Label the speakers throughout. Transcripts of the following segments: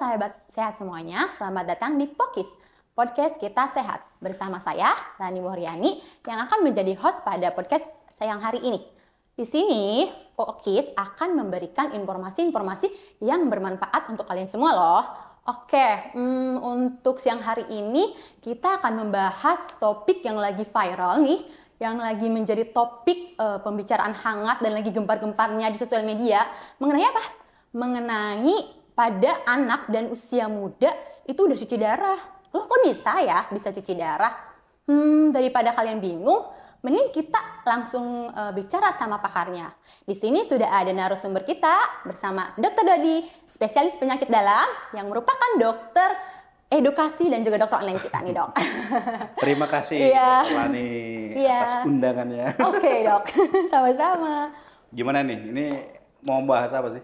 Speaker 1: sahabat sehat semuanya, selamat datang di Pokis, podcast Kita Sehat. Bersama saya, Rani Muhriani, yang akan menjadi host pada podcast sayang hari ini. Di sini, Pokis akan memberikan informasi-informasi yang bermanfaat untuk kalian semua loh. Oke, untuk siang hari ini kita akan membahas topik yang lagi viral nih, yang lagi menjadi topik pembicaraan hangat dan lagi gempar-gemparnya di sosial media. Mengenai apa? Mengenai pada anak dan usia muda itu udah cuci darah. Loh kok bisa cuci darah? Daripada kalian bingung, mending kita langsung bicara sama pakarnya. Di sini sudah ada narasumber kita bersama Dr. Dodi, spesialis penyakit dalam yang merupakan dokter edukasi dan juga dokter online kita nih, Dok.
Speaker 2: Terima kasih Dok Lani atas undangannya.
Speaker 1: Oke, Dok. Sama-sama.
Speaker 2: Gimana nih? Ini mau bahas apa sih?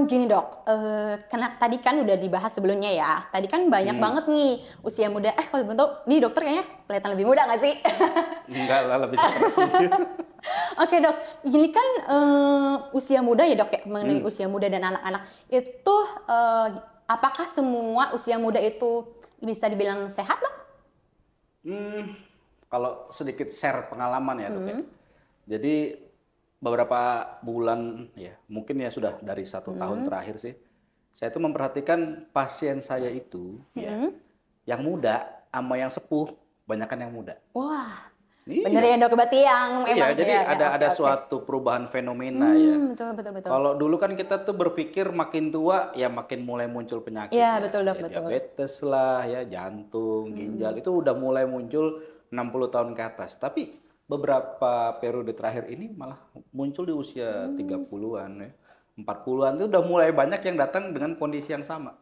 Speaker 1: Gini, Dok. Karena tadi kan udah dibahas sebelumnya ya. Tadi kan banyak banget nih usia muda. Kalau bentuk nih dokter kayaknya kelihatan lebih muda nggak sih?
Speaker 2: Enggak lah, lebih stres.
Speaker 1: Oke, Dok, ini kan usia muda ya, Dok, ya, mengenai usia muda dan anak-anak itu apakah semua usia muda itu bisa dibilang sehat, Dok?
Speaker 2: Kalau sedikit share pengalaman ya, Dok ya. Jadi beberapa bulan ya, mungkin ya sudah dari 1 tahun terakhir sih, saya itu memperhatikan pasien saya itu ya, yang muda sama yang sepuh, banyakan yang muda.
Speaker 1: Wah.
Speaker 2: Iya.
Speaker 1: Bener ya, Dok, berarti yang
Speaker 2: iya,
Speaker 1: emang
Speaker 2: jadi ada suatu perubahan fenomena ya.
Speaker 1: Betul.
Speaker 2: Kalau dulu kan kita tuh berpikir makin tua ya makin mulai muncul penyakit.
Speaker 1: Iya,
Speaker 2: ya.
Speaker 1: betul, Dok,
Speaker 2: Ya,
Speaker 1: betul.
Speaker 2: diabetes lah ya, jantung, ginjal itu udah mulai muncul 60 tahun ke atas. Tapi beberapa periode terakhir ini malah muncul di usia 30-an ya. 40-an itu udah mulai banyak yang datang dengan kondisi yang sama.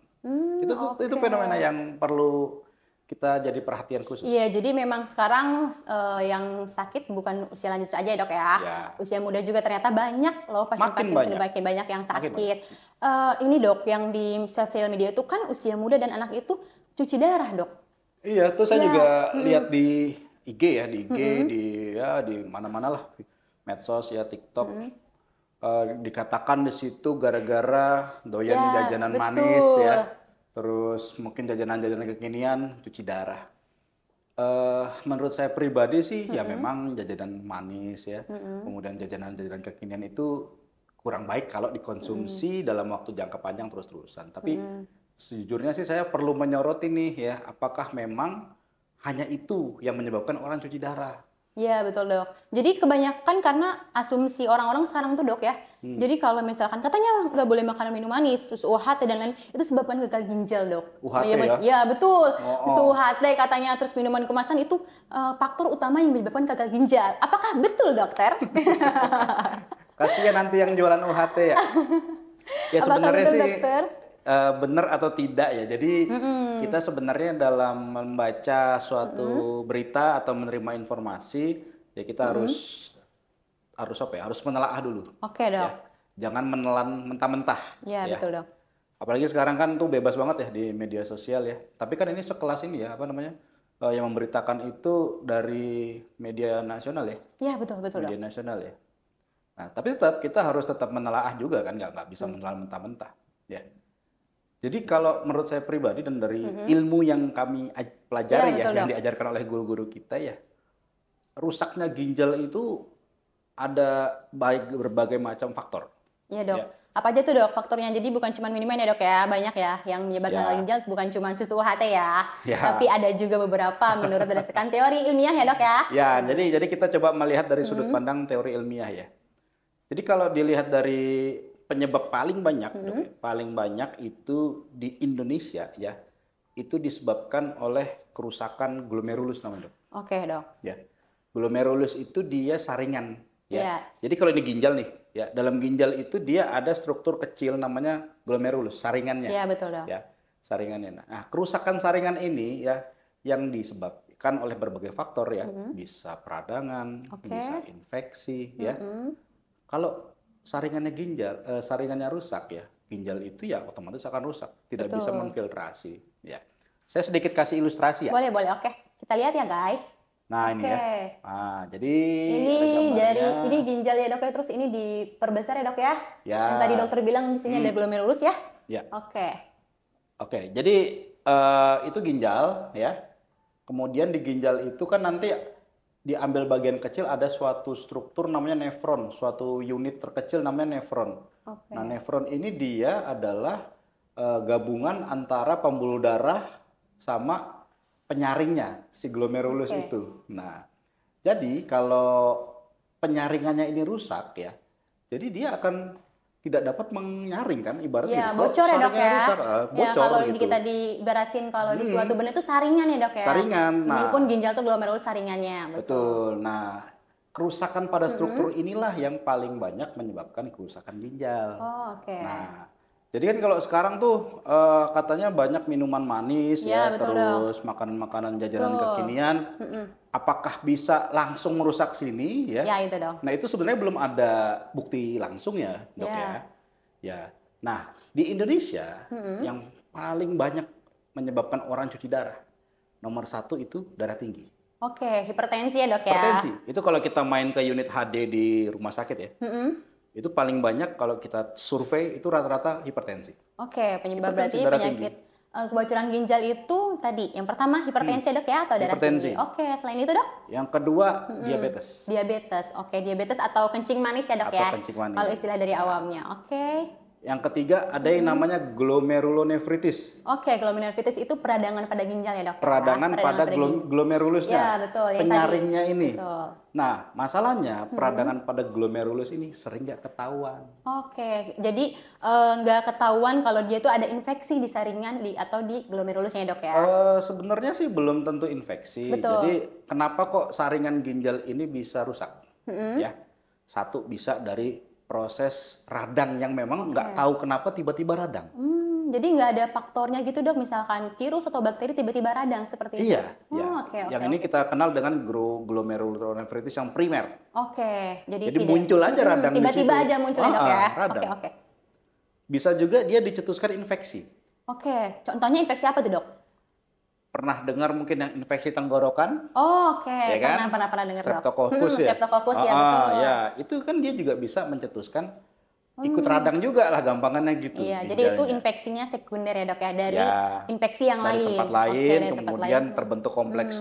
Speaker 2: Itu fenomena yang perlu kita jadi perhatian khusus.
Speaker 1: Iya, jadi memang sekarang yang sakit bukan usia lanjut saja, Dok ya. Usia muda juga ternyata banyak loh pasien-pasien sudah makin banyak yang sakit. Ini, Dok, yang di sosial media itu kan usia muda dan anak itu cuci darah, Dok.
Speaker 2: Iya, tuh saya juga lihat di IG ya, di mana-mana lah, medsos ya, TikTok. Dikatakan di situ gara-gara doyan jajanan manis ya. Terus mungkin jajanan-jajanan kekinian cuci darah. Menurut saya pribadi sih ya memang jajanan manis ya, kemudian jajanan-jajanan kekinian itu kurang baik kalau dikonsumsi dalam waktu jangka panjang terus-terusan. Tapi sejujurnya sih saya perlu menyoroti nih ya, apakah memang hanya itu yang menyebabkan orang cuci darah?
Speaker 1: Iya, betul, Dok. Jadi kebanyakan karena asumsi orang-orang sekarang tuh, Dok ya. Jadi kalau misalkan katanya nggak boleh makan minum manis, susu UHT dan lain, itu sebabkan gagal ginjal, Dok.
Speaker 2: UHT
Speaker 1: ya? Iya, betul.
Speaker 2: Oh.
Speaker 1: Susu UHT katanya, terus minuman kemasan itu faktor utama yang menyebabkan gagal ginjal. Apakah betul, Dokter?
Speaker 2: Kasihan nanti yang jualan UHT ya. Ya sebenarnya sih benar atau tidak ya. Jadi kita sebenarnya dalam membaca suatu berita atau menerima informasi ya kita harus apa ya? Harus menelaah dulu.
Speaker 1: Oke, Dok.
Speaker 2: Ya. Jangan menelan mentah-mentah.
Speaker 1: Iya,
Speaker 2: ya.
Speaker 1: betul, Dok.
Speaker 2: Apalagi sekarang kan tuh bebas banget ya di media sosial ya. Tapi kan ini sekelas ini ya, apa namanya? Yang memberitakan itu dari media nasional ya.
Speaker 1: Iya, betul,
Speaker 2: Media
Speaker 1: Dok.
Speaker 2: nasional ya. Nah, tapi kita harus tetap menelaah juga kan, nggak bisa menelan mentah-mentah. Ya. Jadi kalau menurut saya pribadi dan dari ilmu yang kami pelajari yang diajarkan oleh guru-guru kita ya, rusaknya ginjal itu ada berbagai macam faktor.
Speaker 1: Iya, Dok. Ya. Apa aja tuh, Dok, faktornya? Jadi bukan cuma minuman ya, Dok ya, banyak ya yang menyebabkan gagal ginjal, bukan cuma susu UHT ya. Tapi ada juga beberapa menurut berdasarkan teori ilmiah ya, Dok ya.
Speaker 2: Ya, jadi kita coba melihat dari sudut pandang teori ilmiah ya. Jadi kalau dilihat dari penyebab paling banyak itu di Indonesia ya, itu disebabkan oleh kerusakan glomerulus namanya, Dok.
Speaker 1: Oke, Dok.
Speaker 2: Ya, glomerulus itu dia saringan ya. Jadi kalau ini ginjal nih, ya dalam ginjal itu dia ada struktur kecil namanya glomerulus, saringannya.
Speaker 1: Iya, betul, Dok.
Speaker 2: Ya, saringannya. Nah, kerusakan saringan ini ya yang disebabkan oleh berbagai faktor ya, bisa peradangan, bisa infeksi ya. Kalau saringannya rusak ya, ginjal itu ya otomatis akan rusak, tidak bisa menfiltrasi ya. Saya sedikit kasih ilustrasi ya.
Speaker 1: Boleh, oke. Kita lihat ya, guys.
Speaker 2: Nah, ini ya. Nah, jadi
Speaker 1: ini ginjal ya, Dok ya, terus ini diperbesar ya, Dok ya.
Speaker 2: Ya.
Speaker 1: Yang tadi dokter bilang di sini ada glomerulus ya.
Speaker 2: Ya.
Speaker 1: Oke.
Speaker 2: Oke, jadi itu ginjal ya. Kemudian di ginjal itu kan nanti diambil bagian kecil ada suatu struktur namanya nefron, suatu unit terkecil namanya nefron.
Speaker 1: Oke.
Speaker 2: Nah, nefron ini dia adalah gabungan antara pembuluh darah sama penyaringnya, si glomerulus
Speaker 1: Oke.
Speaker 2: itu. Nah, jadi kalau penyaringannya ini rusak ya, jadi dia akan tidak dapat menyaring kan, ibaratnya
Speaker 1: Ya,
Speaker 2: gitu. Kalau
Speaker 1: bocor ya dok
Speaker 2: saringannya
Speaker 1: ya.
Speaker 2: rusak,
Speaker 1: Ya,
Speaker 2: bocor
Speaker 1: kalau
Speaker 2: gitu.
Speaker 1: kita diibaratin kalau di suatu
Speaker 2: Hmm,
Speaker 1: benda itu saringan ya dok ya.
Speaker 2: saringan. Nah,
Speaker 1: Walaupun ginjal tuh glomerulus saringannya, betul.
Speaker 2: betul. Nah, kerusakan pada
Speaker 1: Mm-mm.
Speaker 2: struktur inilah yang paling banyak menyebabkan kerusakan ginjal.
Speaker 1: Oh, oke.
Speaker 2: Nah, jadi kan kalau sekarang tuh katanya banyak minuman manis
Speaker 1: Ya,
Speaker 2: ya,
Speaker 1: betul dok.
Speaker 2: terus makanan-makanan jajanan
Speaker 1: Betul.
Speaker 2: kekinian.
Speaker 1: Mm-mm.
Speaker 2: Apakah bisa langsung merusak sini ya?
Speaker 1: Ya, itu dok.
Speaker 2: Nah, itu sebenarnya belum ada bukti langsung ya, dok
Speaker 1: Ya.
Speaker 2: ya. Ya. Nah, di Indonesia
Speaker 1: Mm-mm.
Speaker 2: yang paling banyak menyebabkan orang cuci darah, nomor satu itu darah tinggi.
Speaker 1: Oke, hipertensi ya dok ya.
Speaker 2: Hipertensi. Itu kalau kita main ke unit HD di rumah sakit ya,
Speaker 1: Mm-mm.
Speaker 2: itu paling banyak kalau kita survei itu rata-rata hipertensi.
Speaker 1: Oke, penyebab
Speaker 2: Hipertensi,
Speaker 1: berarti
Speaker 2: darah
Speaker 1: penyakit kebocoran ginjal itu tadi yang pertama hipertensi ya dok ya atau darah
Speaker 2: Hipertensi.
Speaker 1: tinggi. Oke, selain itu dok?
Speaker 2: Yang kedua, diabetes.
Speaker 1: Diabetes. Oke, diabetes atau kencing manis ya dok
Speaker 2: Atau
Speaker 1: ya.
Speaker 2: kencing manis.
Speaker 1: Kalau istilah dari awamnya. Oke.
Speaker 2: Yang ketiga, ada yang namanya glomerulonefritis.
Speaker 1: Oke, glomerulonefritis itu peradangan pada ginjal ya dok ya?
Speaker 2: Peradangan pada
Speaker 1: ginjal.
Speaker 2: glomerulusnya.
Speaker 1: Ya, betul. Yang
Speaker 2: Penyaringnya
Speaker 1: tadi.
Speaker 2: ini.
Speaker 1: Betul.
Speaker 2: Nah, masalahnya peradangan pada glomerulus ini sering nggak ketahuan.
Speaker 1: Oke, jadi nggak ketahuan kalau dia itu ada infeksi di saringan atau di glomerulusnya ya dok ya?
Speaker 2: Sebenarnya sih belum tentu infeksi.
Speaker 1: Betul.
Speaker 2: Jadi kenapa kok saringan ginjal ini bisa rusak?
Speaker 1: Mm-mm.
Speaker 2: Ya, satu bisa dari proses radang yang memang nggak tahu kenapa tiba-tiba radang.
Speaker 1: Jadi nggak ada faktornya gitu dok, misalkan virus atau bakteri tiba-tiba radang seperti itu?
Speaker 2: Iya,
Speaker 1: Oh,
Speaker 2: ya.
Speaker 1: oke,
Speaker 2: Yang
Speaker 1: oke,
Speaker 2: ini
Speaker 1: oke.
Speaker 2: kita kenal dengan glomerulonefritis yang primer.
Speaker 1: Oke, jadi
Speaker 2: Jadi muncul aja radang di
Speaker 1: tiba-tiba
Speaker 2: situ.
Speaker 1: aja muncul ya dok ya?
Speaker 2: Radang.
Speaker 1: Oke, oke.
Speaker 2: Bisa juga dia dicetuskan infeksi.
Speaker 1: Oke, contohnya infeksi apa tuh dok?
Speaker 2: Pernah dengar mungkin yang infeksi tenggorokan?
Speaker 1: Oh, oke,
Speaker 2: Ya kan?
Speaker 1: pernah dengar dok.
Speaker 2: Streptococcus ya?
Speaker 1: Streptococcus ya, betul.
Speaker 2: Ya, itu kan dia juga bisa mencetuskan ikut radang juga lah gampangannya gitu.
Speaker 1: Iya, jadi itu
Speaker 2: ginjalnya.
Speaker 1: infeksinya sekunder ya dok ya, dari
Speaker 2: Ya,
Speaker 1: infeksi yang
Speaker 2: dari
Speaker 1: lain.
Speaker 2: tempat
Speaker 1: Oke,
Speaker 2: lain,
Speaker 1: dari tempat
Speaker 2: kemudian
Speaker 1: lain.
Speaker 2: terbentuk kompleks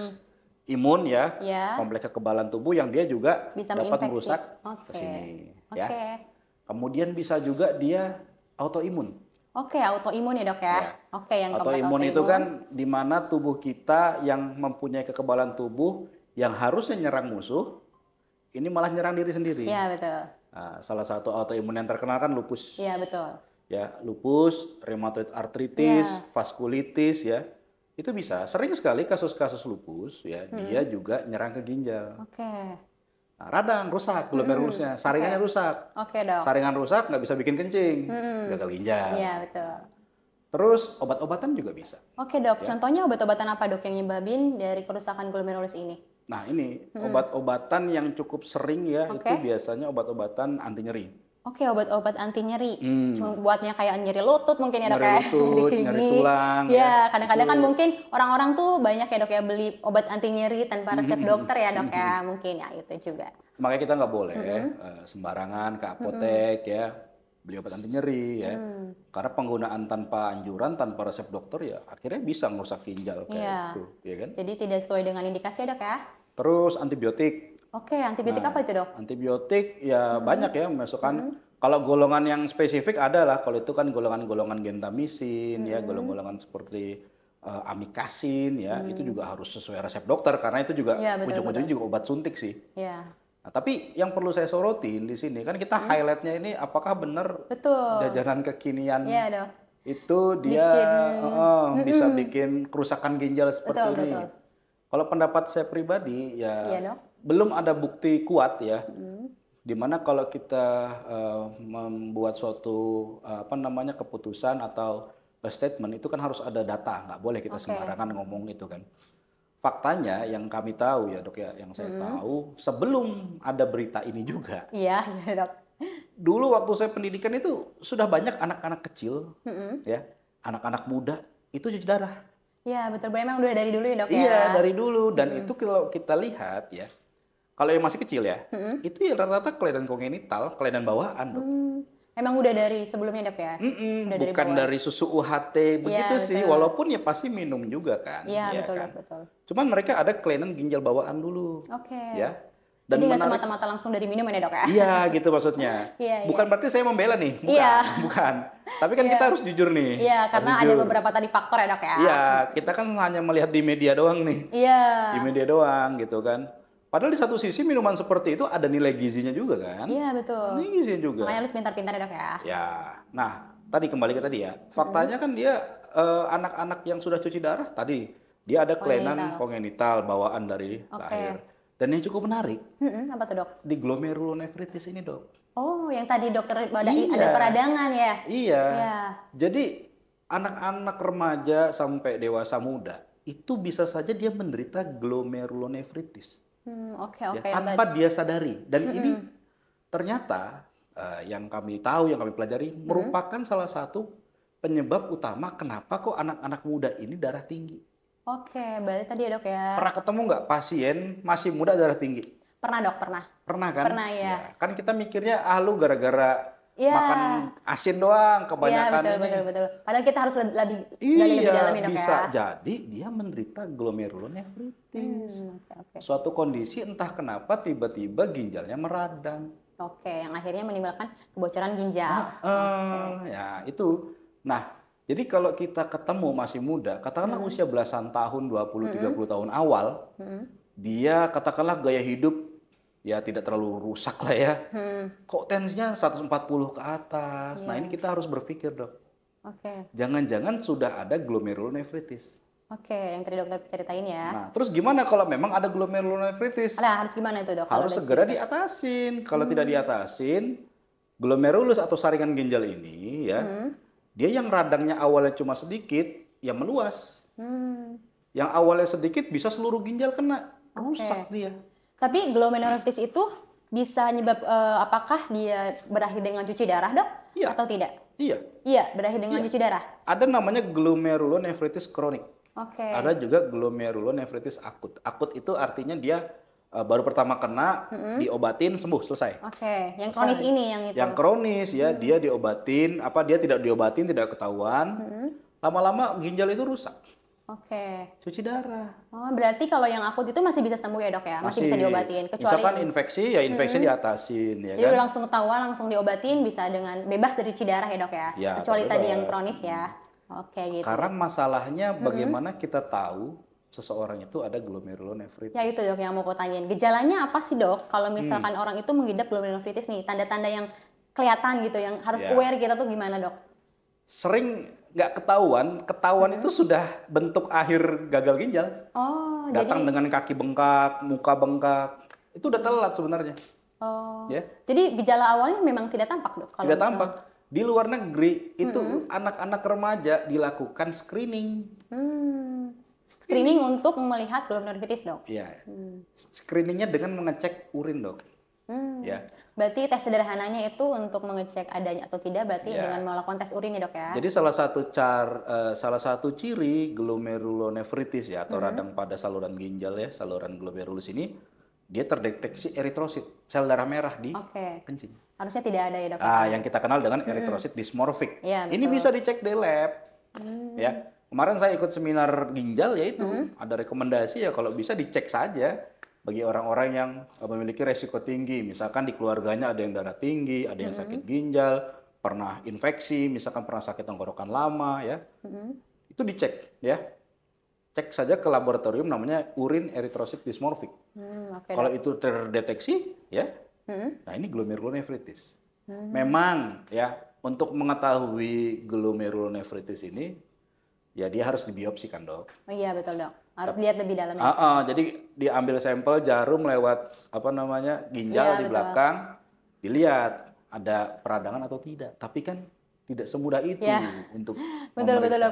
Speaker 2: imun ya,
Speaker 1: Ya,
Speaker 2: kompleks kekebalan tubuh yang dia juga
Speaker 1: bisa
Speaker 2: dapat
Speaker 1: menginfeksi.
Speaker 2: merusak
Speaker 1: Oke.
Speaker 2: ke sini.
Speaker 1: Oke.
Speaker 2: Ya. Kemudian bisa juga dia autoimun.
Speaker 1: Oke, autoimun ya dok ya.
Speaker 2: Ya.
Speaker 1: Oke, yang keempat
Speaker 2: Autoimun itu kan di mana tubuh kita yang mempunyai kekebalan tubuh yang harusnya nyerang musuh, ini malah nyerang diri sendiri.
Speaker 1: Iya, betul.
Speaker 2: Nah, salah satu autoimun yang terkenal kan lupus.
Speaker 1: Iya, betul.
Speaker 2: Ya, lupus, rheumatoid arthritis,
Speaker 1: Ya.
Speaker 2: vaskulitis ya. Itu bisa. Sering sekali kasus-kasus lupus ya, dia juga nyerang ke ginjal.
Speaker 1: Oke.
Speaker 2: Nah, radang rusak glomerulusnya, saringannya rusak.
Speaker 1: Oke, dok.
Speaker 2: Saringan rusak nggak bisa bikin kencing, gagal ginjal.
Speaker 1: Iya, betul.
Speaker 2: Terus obat-obatan juga bisa.
Speaker 1: Oke, dok. Contohnya obat-obatan apa, dok, yang nyebabin dari kerusakan glomerulus ini?
Speaker 2: Nah, ini obat-obatan yang cukup sering ya,
Speaker 1: Oke.
Speaker 2: itu biasanya obat-obatan anti nyeri.
Speaker 1: Oke, obat-obat anti nyeri. Cuma buatnya kayak nyeri lutut mungkin ya dok
Speaker 2: Nyeri
Speaker 1: ya.
Speaker 2: lutut,
Speaker 1: Di
Speaker 2: nyeri
Speaker 1: sini.
Speaker 2: tulang,
Speaker 1: Ya,
Speaker 2: ya.
Speaker 1: kadang-kadang kan
Speaker 2: Itu.
Speaker 1: mungkin orang-orang tuh banyak ya dok ya beli obat anti nyeri tanpa resep dokter ya dok ya. Mungkin ya itu juga.
Speaker 2: Makanya kita nggak boleh sembarangan ke apotek ya, beli obat anti nyeri ya. Karena penggunaan tanpa anjuran, tanpa resep dokter ya akhirnya bisa merusak ginjal kayak
Speaker 1: Iya.
Speaker 2: itu, ya kan?
Speaker 1: Jadi tidak sesuai dengan indikasi ya dok ya.
Speaker 2: Terus antibiotik.
Speaker 1: Oke, antibiotik apa itu dok?
Speaker 2: Antibiotik ya banyak ya, misalkan kalau golongan yang spesifik ada lah, kalau itu kan golongan-golongan gentamisin ya, golongan-golongan seperti amikasin ya, itu juga harus sesuai resep dokter karena itu juga
Speaker 1: Iya, betul,
Speaker 2: ujung-ujungnya juga obat suntik sih.
Speaker 1: Ya,
Speaker 2: Nah, tapi yang perlu saya sorotin di sini kan kita highlightnya ini apakah benar
Speaker 1: betul.
Speaker 2: jajanan kekinian
Speaker 1: Iya dok.
Speaker 2: itu dia
Speaker 1: Bikin-
Speaker 2: bisa bikin kerusakan ginjal seperti
Speaker 1: Betul,
Speaker 2: ini.
Speaker 1: betul.
Speaker 2: Kalau pendapat saya pribadi ya
Speaker 1: Iya, Dok.
Speaker 2: belum ada bukti kuat ya. Dimana kalau kita membuat suatu apa namanya keputusan atau statement itu kan harus ada data, nggak boleh kita sembarangan ngomong itu kan. Faktanya yang kami tahu ya dok ya, yang saya tahu sebelum ada berita ini juga,
Speaker 1: Iya, iya dok.
Speaker 2: dulu waktu saya pendidikan itu sudah banyak anak-anak kecil ya, anak-anak muda itu cuci darah.
Speaker 1: Iya betul, memang udah dari dulu ya dok ya.
Speaker 2: Iya dari dulu dan itu kalau kita lihat ya, kalau yang masih kecil ya, itu ya rata-rata kelainan kongenital, kelainan bawaan dok.
Speaker 1: Emang udah dari sebelumnya dok ya? Udah
Speaker 2: Bukan
Speaker 1: bawaan.
Speaker 2: dari susu UHT begitu
Speaker 1: Iya,
Speaker 2: sih,
Speaker 1: betul.
Speaker 2: walaupun ya pasti minum juga kan.
Speaker 1: Iya,
Speaker 2: ya
Speaker 1: betul
Speaker 2: kan.
Speaker 1: dok, betul.
Speaker 2: Cuman mereka ada kelainan ginjal bawaan dulu.
Speaker 1: Oke.
Speaker 2: Ya.
Speaker 1: Jadi
Speaker 2: Dan
Speaker 1: nggak
Speaker 2: menarik,
Speaker 1: semata-mata langsung dari minum ya dok ya?
Speaker 2: iya gitu maksudnya.
Speaker 1: Iya,
Speaker 2: Bukan
Speaker 1: iya.
Speaker 2: berarti saya membela nih, bukan,
Speaker 1: Iya.
Speaker 2: bukan. Tapi kan
Speaker 1: Iya.
Speaker 2: kita harus jujur nih.
Speaker 1: Iya,
Speaker 2: harus
Speaker 1: karena ada
Speaker 2: jujur.
Speaker 1: beberapa tadi faktor ya dok ya?
Speaker 2: Iya, kita kan hanya melihat di media doang nih.
Speaker 1: Iya.
Speaker 2: Di media doang gitu kan. Padahal di satu sisi minuman seperti itu ada nilai gizinya juga kan.
Speaker 1: Iya, betul.
Speaker 2: Nilai gizinya juga.
Speaker 1: Makanya harus pintar-pintar ya dok ya?
Speaker 2: Ya, nah tadi kembali ke tadi ya. Faktanya kan dia anak-anak yang sudah cuci darah tadi dia ada kelainan kongenital bawaan dari lahir. Dan yang cukup menarik,
Speaker 1: Apa tuh dok?
Speaker 2: di glomerulonefritis ini dok.
Speaker 1: Oh, yang tadi dokter
Speaker 2: Iya.
Speaker 1: ada peradangan ya?
Speaker 2: Iya.
Speaker 1: Iya.
Speaker 2: Jadi anak-anak remaja sampai dewasa muda itu bisa saja dia menderita glomerulonefritis.
Speaker 1: Oke,
Speaker 2: Ya, tanpa dia sadari. Dan ini ternyata yang kami tahu, yang kami pelajari merupakan salah satu penyebab utama kenapa kok anak-anak muda ini darah tinggi.
Speaker 1: Oke, berarti tadi ya dok ya?
Speaker 2: Pernah ketemu nggak pasien masih muda darah tinggi?
Speaker 1: Pernah dok, pernah.
Speaker 2: Pernah kan?
Speaker 1: Pernah, ya.
Speaker 2: Kan kita mikirnya lu gara-gara
Speaker 1: Iya.
Speaker 2: makan asin doang
Speaker 1: Iya,
Speaker 2: kebanyakan
Speaker 1: betul,
Speaker 2: ini.
Speaker 1: betul. Padahal kita harus lebih gali lebih dalam ya dok
Speaker 2: bisa
Speaker 1: ya?
Speaker 2: jadi dia menderita glomerulonefritis.
Speaker 1: Oke.
Speaker 2: Suatu kondisi entah kenapa tiba-tiba ginjalnya meradang.
Speaker 1: Oke, yang akhirnya menimbulkan kebocoran ginjal.
Speaker 2: Ya itu. Nah, jadi kalau kita ketemu masih muda, katakanlah usia belasan tahun, 20-30 tahun awal, dia katakanlah gaya hidup ya tidak terlalu rusak lah ya. Kok tensinya 140 ke atas. Nah, ini kita harus berpikir, Dok.
Speaker 1: Oke.
Speaker 2: Jangan-jangan sudah ada glomerulonefritis.
Speaker 1: Oke, yang tadi dokter ceritain ya.
Speaker 2: Nah, terus gimana kalau memang ada glomerulonefritis?
Speaker 1: Nah, harus gimana itu dok? Kalau
Speaker 2: Harus
Speaker 1: ada
Speaker 2: segera diatasin. Kalau tidak diatasin, glomerulus atau saringan ginjal ini ya, dia yang radangnya awalnya cuma sedikit, ya meluas. Yang awalnya sedikit bisa seluruh ginjal kena, rusak dia.
Speaker 1: Tapi glomerulonefritis itu bisa nyebab apakah dia berakhir dengan cuci darah dok?
Speaker 2: Iya.
Speaker 1: Atau tidak?
Speaker 2: Iya.
Speaker 1: Iya, berakhir dengan cuci darah.
Speaker 2: Ada namanya glomerulonefritis kronik.
Speaker 1: Oke.
Speaker 2: Ada juga glomerulonefritis akut. Akut itu artinya dia baru pertama kena, diobatin sembuh selesai.
Speaker 1: Oke, yang kronis ini yang itu.
Speaker 2: Yang kronis ya, dia diobatin, dia tidak diobatin tidak ketahuan. Lama-lama ginjal itu rusak.
Speaker 1: Oke.
Speaker 2: Cuci darah.
Speaker 1: Oh, berarti kalau yang akut itu masih bisa sembuh ya dok ya? Masih bisa diobatin. Kecuali
Speaker 2: misalkan infeksi ya infeksi diatasin ya
Speaker 1: jadi
Speaker 2: kan.
Speaker 1: langsung ketahuan, langsung diobatin bisa dengan bebas dari cuci darah ya dok ya?
Speaker 2: Ya,
Speaker 1: Kecuali
Speaker 2: bebas.
Speaker 1: tadi yang kronis ya? Oke gitu.
Speaker 2: Sekarang masalahnya bagaimana kita tahu seseorang itu ada glomerulonefritis.
Speaker 1: Ya itu dok yang mau aku tanyain. Gejalanya apa sih dok? Kalau misalkan orang itu mengidap glomerulonefritis nih, tanda-tanda yang kelihatan gitu, yang harus aware kita tuh gimana dok?
Speaker 2: Sering nggak ketahuan itu sudah bentuk akhir gagal ginjal.
Speaker 1: Oh,
Speaker 2: Datang dengan kaki bengkak, muka bengkak, itu udah telat sebenarnya.
Speaker 1: Oh,
Speaker 2: Ya.
Speaker 1: jadi gejala awalnya memang tidak tampak dok? Kalau
Speaker 2: Tidak
Speaker 1: misalnya-
Speaker 2: tampak. Di luar negeri itu anak-anak remaja dilakukan screening.
Speaker 1: Screening untuk melihat glomerulonefritis dok?
Speaker 2: Iya. Screeningnya dengan mengecek urin dok. Ya.
Speaker 1: Berarti tes sederhananya itu untuk mengecek adanya atau tidak berarti dengan melakukan tes urin ya dok ya?
Speaker 2: Jadi salah satu ciri glomerulonefritis ya atau radang pada saluran ginjal ya, saluran glomerulus ini dia terdeteksi eritrosit, sel darah merah di kencing.
Speaker 1: Harusnya tidak ada ya dok?
Speaker 2: Yang kita kenal dengan eritrosit dysmorphic.
Speaker 1: Iya,
Speaker 2: Ini bisa dicek di lab. Ya. Kemarin saya ikut seminar ginjal ya itu ada rekomendasi ya kalau bisa dicek saja bagi orang-orang yang memiliki resiko tinggi, misalkan di keluarganya ada yang darah tinggi, ada yang sakit ginjal, pernah infeksi, misalkan pernah sakit tenggorokan lama ya, itu dicek ya, cek saja ke laboratorium namanya urin erythrocyte dysmorphic. Kalau itu terdeteksi ya, nah ini glomerulonefritis. Memang ya untuk mengetahui glomerulonefritis ini ya dia harus dibiopsikan dok.
Speaker 1: Oh iya betul dok. Harus lihat lebih dalam.
Speaker 2: Jadi diambil sampel jarum lewat ginjal di belakang, dilihat ada peradangan atau tidak. Tapi kan tidak semudah itu untuk
Speaker 1: betul dok.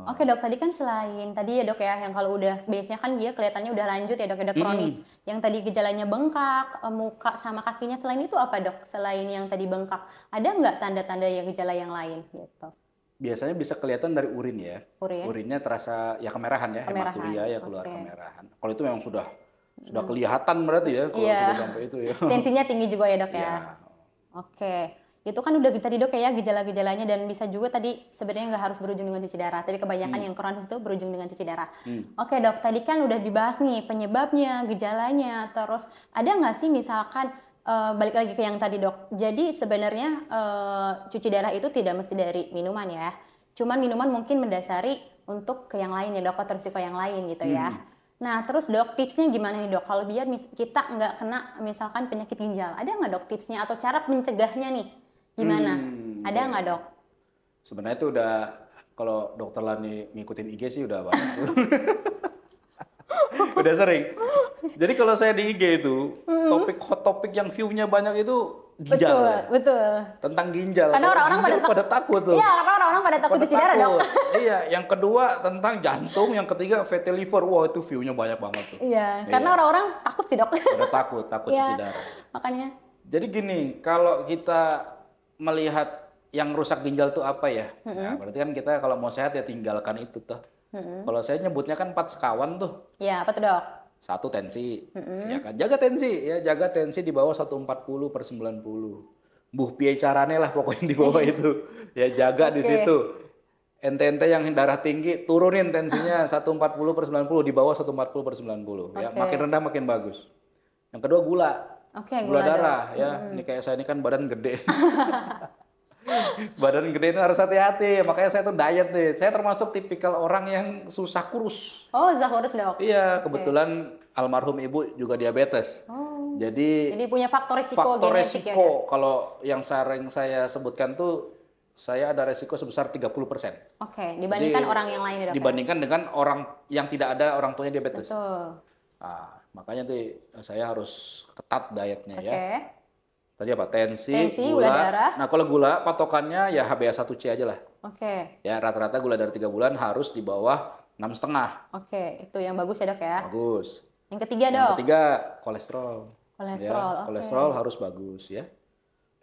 Speaker 1: Oke dok, tadi kan selain tadi ya dok ya yang kalau udah biasanya kan dia kelihatannya udah lanjut ya dok, udah kronis. Yang tadi gejalanya bengkak, muka sama kakinya, selain itu apa dok? Selain yang tadi bengkak, ada nggak tanda-tanda yang gejala yang lain gitu?
Speaker 2: Biasanya bisa kelihatan dari urin ya. Urinnya terasa ya kemerahan ya, hematuria ya keluar kemerahan. Kalau itu memang sudah kelihatan berarti ya kalau sudah sampai itu ya.
Speaker 1: Tensinya tinggi juga ya dok ya. Oke. Itu kan udah tadi dok ya gejala-gejalanya, dan bisa juga tadi sebenarnya nggak harus berujung dengan cuci darah, tapi kebanyakan yang kronis itu berujung dengan cuci darah. Oke dok, tadi kan udah dibahas nih penyebabnya, gejalanya, terus ada nggak sih misalkan balik lagi ke yang tadi dok, jadi sebenarnya cuci darah itu tidak mesti dari minuman ya, cuman minuman mungkin mendasari untuk ke yang lain ya dok, atau risiko yang lain gitu ya. Nah terus dok, tipsnya gimana nih dok kalau biar kita nggak kena misalkan penyakit ginjal, ada nggak dok tipsnya atau cara mencegahnya nih gimana? Ada nggak dok?
Speaker 2: Sebenarnya itu udah, kalau dokter Lani ngikutin IG sih udah banyak tuh. Udah sering. Jadi kalau saya di IG itu, hot topik yang view-nya banyak itu ginjal.
Speaker 1: Betul,
Speaker 2: ya.
Speaker 1: Betul.
Speaker 2: Tentang ginjal.
Speaker 1: Karena orang-orang
Speaker 2: pada takut tuh.
Speaker 1: Iya, karena orang-orang pada takut cuci darah dok.
Speaker 2: Iya, yang kedua tentang jantung, yang ketiga fatty liver. Wah, itu view-nya banyak banget tuh.
Speaker 1: Iya, karena orang-orang takut sih dok.
Speaker 2: Pada takut cuci darah.
Speaker 1: Makanya.
Speaker 2: Jadi gini, kalau kita melihat yang rusak ginjal tuh apa ya? Nah, berarti kan kita kalau mau sehat ya tinggalkan itu tuh. Kalau saya nyebutnya kan 4 sekawan tuh.
Speaker 1: Iya, apa tuh dok?
Speaker 2: 1 tensi, ya kan? Jaga tensi di bawah 140/90. Mbuh piye carane lah pokoknya di bawah itu. Ya jaga di situ. Ente-ente yang darah tinggi turunin tensinya 140/90 di bawah 140/90. Ya, makin rendah makin bagus. Yang kedua gula. Gula darah ya. Ini kayak saya ini kan badan gede. Badan gede itu harus hati-hati, makanya saya tuh diet nih. Saya termasuk tipikal orang yang susah kurus.
Speaker 1: Oh, susah kurus dok?
Speaker 2: Iya, kebetulan almarhum ibu juga diabetes. Jadi
Speaker 1: punya faktor risiko genetik ya?
Speaker 2: Kalau yang sering saya sebutkan tuh, saya ada resiko sebesar 30%.
Speaker 1: Dibandingkan orang yang lain ya dok?
Speaker 2: Dibandingkan dengan orang yang tidak ada orang tuanya diabetes.
Speaker 1: Betul.
Speaker 2: Nah, makanya tuh saya harus ketat dietnya ya. Tadi apa? Tensi,
Speaker 1: gula darah.
Speaker 2: Nah, kalau gula patokannya ya HbA1c aja lah. Ya, rata-rata gula darah 3 bulan harus di bawah 6,5.
Speaker 1: Itu yang bagus ya dok ya?
Speaker 2: Bagus.
Speaker 1: Yang ketiga dok?
Speaker 2: Yang ketiga kolesterol. Kolesterol harus bagus ya.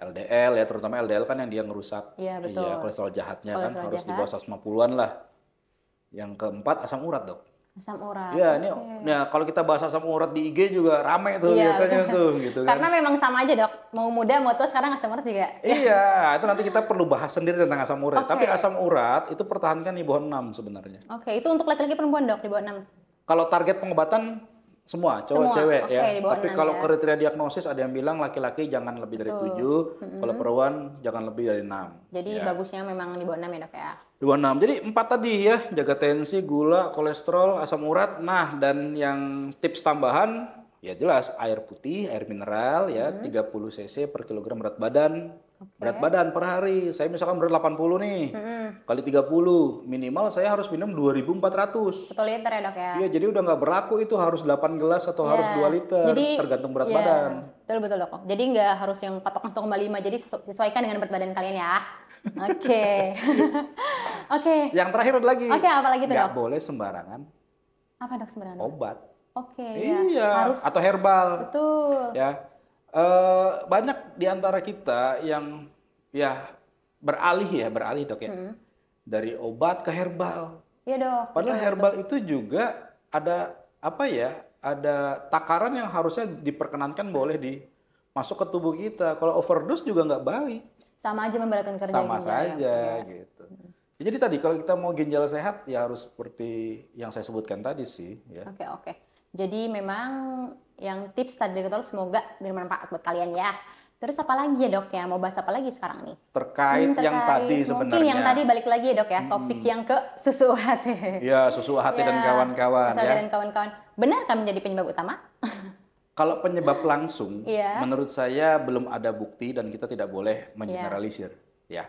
Speaker 2: LDL ya, terutama LDL kan yang dia ngerusak.
Speaker 1: Iya, betul.
Speaker 2: Iya, kolesterol jahatnya kan harus di bawah 150-an lah. Yang keempat asam urat dok.
Speaker 1: Asam urat.
Speaker 2: Iya, nah kalau kita bahas asam urat di IG juga rame tuh biasanya tuh gitu kan.
Speaker 1: Karena memang sama aja dok, mau muda mau tua sekarang asam urat juga.
Speaker 2: Iya, itu nanti kita perlu bahas sendiri tentang asam urat. Tapi asam urat itu pertahankan di bawah 6 sebenarnya.
Speaker 1: Itu untuk laki-laki perempuan dok di bawah 6?
Speaker 2: Kalau target pengobatan semua, cowok cewek ya. Tapi kalau kriteria diagnosis ada yang bilang laki-laki jangan lebih dari 7, kalau perempuan jangan lebih dari 6.
Speaker 1: Jadi bagusnya memang di bawah 6 ya dok ya?
Speaker 2: 26. Jadi 4 tadi ya, jaga tensi, gula, kolesterol, asam urat. Nah, dan yang tips tambahan ya jelas air putih, air mineral ya, 30 cc per kilogram berat badan. Berat badan per hari. Saya misalkan berat 80 nih. Kali 30, minimal saya harus minum 2.400.
Speaker 1: 1 liter ya dok ya?
Speaker 2: Iya, jadi udah nggak berlaku itu harus 8 gelas atau harus 2 liter, tergantung berat badan.
Speaker 1: Betul dok. Jadi nggak harus yang patokan 1,5, jadi sesuaikan dengan berat badan kalian ya. Oke.
Speaker 2: Yang terakhir ada lagi.
Speaker 1: Apa lagi tuh dok?
Speaker 2: Nggak boleh sembarangan.
Speaker 1: Apa dok sembarangan?
Speaker 2: Obat.
Speaker 1: Iya.
Speaker 2: Harus. Atau herbal.
Speaker 1: Betul.
Speaker 2: Ya. Banyak di antara kita yang ya beralih dok ya. Dari obat ke herbal.
Speaker 1: Iya dok.
Speaker 2: Padahal herbal itu juga ada ada takaran yang harusnya diperkenankan boleh masuk ke tubuh kita. Kalau overdose juga nggak baik.
Speaker 1: Sama aja memberatkan kerja
Speaker 2: sama saja gitu. Jadi tadi kalau kita mau ginjal sehat ya harus seperti yang saya sebutkan tadi sih ya.
Speaker 1: Oke. Jadi memang yang tips tadi dokter semoga bermanfaat buat kalian ya. Terus apa lagi ya dok ya? Mau bahas apa lagi sekarang nih?
Speaker 2: Terkait yang tadi sebenarnya.
Speaker 1: Mungkin yang tadi balik lagi ya dok ya, topik yang ke susu UHT.
Speaker 2: Ya, susu UHT dan kawan-kawan
Speaker 1: ya. Dan kawan-kawan. Benar kan menjadi penyebab utama?
Speaker 2: Kalau penyebab langsung, menurut saya belum ada bukti dan kita tidak boleh mengeneralisir, ya.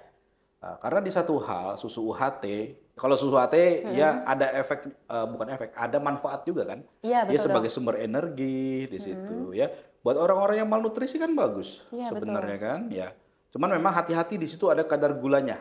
Speaker 2: Karena di satu hal susu UHT, kalau susu UHT ya ada efek, bukan efek, ada manfaat juga kan?
Speaker 1: Iya, betul.
Speaker 2: Dia sebagai sumber energi di situ, ya. Buat orang-orang yang malnutrisi kan bagus, sebenarnya kan, ya. Cuman memang hati-hati di situ ada kadar gulanya.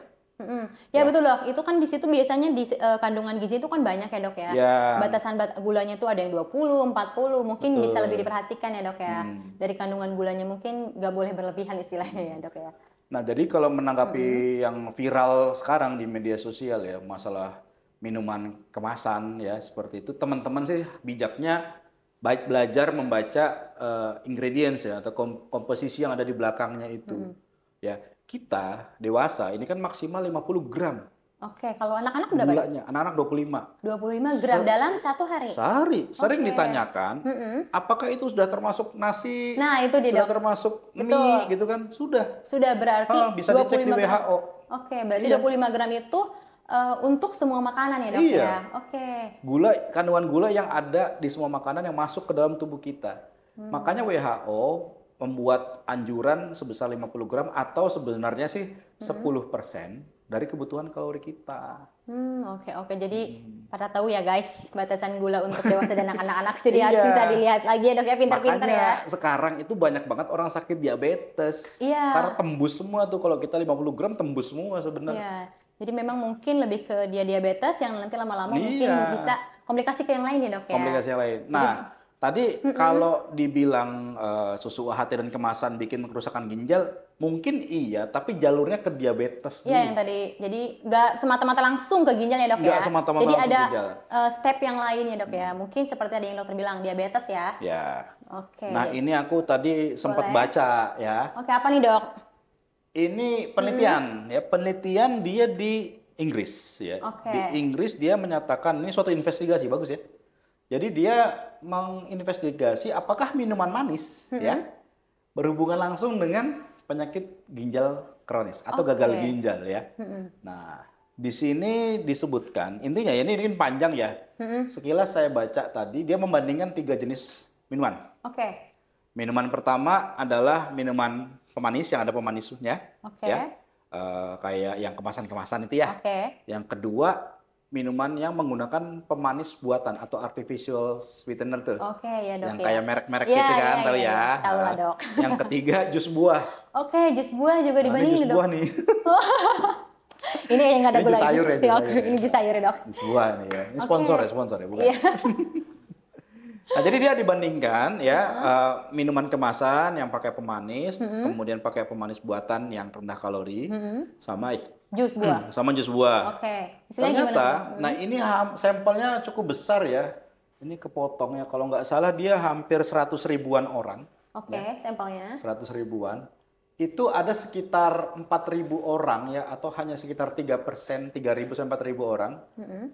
Speaker 1: Ya betul dok, itu kan di situ biasanya di kandungan gizi itu kan banyak ya dok ya. Batasan gulanya itu ada yang 20, 40, mungkin bisa lebih diperhatikan ya dok ya. Dari kandungan gulanya mungkin nggak boleh berlebihan istilahnya ya dok ya.
Speaker 2: Nah jadi kalau menanggapi yang viral sekarang di media sosial ya, masalah minuman kemasan ya seperti itu, teman-teman sih bijaknya baik belajar membaca ingredients ya atau komposisi yang ada di belakangnya itu. Ya, kita dewasa ini kan maksimal 50 gram
Speaker 1: Oke, kalau anak-anak berapa?
Speaker 2: gulanya. Anak-anak 25.
Speaker 1: 25 gram dalam satu hari.
Speaker 2: Sehari. Sering
Speaker 1: Oke.
Speaker 2: ditanyakan, apakah itu sudah termasuk nasi?
Speaker 1: Nah, itu dia,
Speaker 2: sudah
Speaker 1: Dok.
Speaker 2: termasuk mie
Speaker 1: Betul.
Speaker 2: gitu kan? Sudah.
Speaker 1: Sudah berarti
Speaker 2: Bisa dicek di
Speaker 1: 25 gram.
Speaker 2: WHO.
Speaker 1: Oke, berarti
Speaker 2: Iya.
Speaker 1: 25 gram itu untuk semua makanan ya, Dok
Speaker 2: Iya.
Speaker 1: ya? Oke.
Speaker 2: Kandungan gula yang ada di semua makanan yang masuk ke dalam tubuh kita. Makanya WHO membuat anjuran sebesar 50 gram atau sebenarnya sih 10% dari kebutuhan kalori kita.
Speaker 1: Oke. Jadi pada tahu ya guys, batasan gula untuk dewasa dan anak-anak. Jadi harus
Speaker 2: Iya.
Speaker 1: bisa dilihat lagi ya, Dok ya, pinter-pinter ya.
Speaker 2: Makanya sekarang itu banyak banget orang sakit diabetes.
Speaker 1: Iya.
Speaker 2: Karena tembus semua tuh, kalau kita 50 gram tembus semua sebenarnya.
Speaker 1: Iya. Jadi memang mungkin lebih ke dia diabetes yang nanti lama-lama mungkin
Speaker 2: Iya.
Speaker 1: bisa komplikasi ke yang lain ya, Dok ya.
Speaker 2: Komplikasi yang lain. Nah, tadi kalau dibilang susu UHT dan kemasan bikin kerusakan ginjal, mungkin iya, tapi jalurnya ke diabetes
Speaker 1: Iya,
Speaker 2: dulu.
Speaker 1: yang tadi. Jadi nggak semata-mata langsung ke ginjal ya, Dok ya.
Speaker 2: Nggak semata-mata
Speaker 1: Jadi
Speaker 2: langsung
Speaker 1: ada
Speaker 2: ke ginjal.
Speaker 1: step yang lain ya, Dok ya. Mungkin seperti ada yang dokter bilang diabetes ya.
Speaker 2: Ya.
Speaker 1: Oke.
Speaker 2: Nah, ini aku tadi sempat
Speaker 1: Boleh.
Speaker 2: baca ya.
Speaker 1: Oke, apa nih, Dok?
Speaker 2: Ini penelitian ya, penelitian dia di Inggris ya.
Speaker 1: Oke.
Speaker 2: Di Inggris dia menyatakan, ini suatu investigasi, bagus ya. Jadi dia menginvestigasi apakah minuman manis ya berhubungan langsung dengan penyakit ginjal kronis atau
Speaker 1: Oke.
Speaker 2: gagal ginjal ya. Nah, di sini disebutkan, intinya ya, ini panjang ya. Sekilas saya baca tadi, dia membandingkan 3 jenis minuman.
Speaker 1: Oke.
Speaker 2: Minuman pertama adalah minuman pemanis yang ada pemanisnya,
Speaker 1: Oke.
Speaker 2: ya. Kayak yang kemasan-kemasan itu ya.
Speaker 1: Oke.
Speaker 2: Yang kedua, minuman yang menggunakan pemanis buatan atau artificial sweetener tuh.
Speaker 1: Oke, ya, Dok
Speaker 2: Yang
Speaker 1: ya.
Speaker 2: kayak merek-merek
Speaker 1: Iya,
Speaker 2: gitu kan,
Speaker 1: iya,
Speaker 2: tahu
Speaker 1: iya,
Speaker 2: ya.
Speaker 1: iya. Tahu lah, Dok.
Speaker 2: Yang ketiga, jus buah.
Speaker 1: Oke, jus buah juga
Speaker 2: Nah, ini
Speaker 1: dibandingin,
Speaker 2: jus
Speaker 1: Dok.
Speaker 2: buah nih.
Speaker 1: Ini yang nggak ada
Speaker 2: Ini jus
Speaker 1: gula
Speaker 2: sayur ya,
Speaker 1: Ya,
Speaker 2: jus
Speaker 1: oke,
Speaker 2: sayur ya.
Speaker 1: ini jus sayur ya, Dok.
Speaker 2: Jus buah nih ya. Ini
Speaker 1: Oke.
Speaker 2: sponsor ya, bukan.
Speaker 1: Iya.
Speaker 2: Nah, jadi dia dibandingkan ya minuman kemasan yang pakai pemanis, kemudian pakai pemanis buatan yang rendah kalori, sama
Speaker 1: Jus buah.
Speaker 2: sama jus buah.
Speaker 1: Oke. Istilahnya
Speaker 2: Ternyata,
Speaker 1: gimana?
Speaker 2: nah ini sampelnya cukup besar ya. Ini kepotongnya, kalau nggak salah dia hampir 100 ribuan orang,
Speaker 1: Oke, sampelnya.
Speaker 2: 100 ribuan. Itu ada sekitar 4.000 orang ya, atau hanya sekitar 3%, 3.000 sampai 4.000 orang,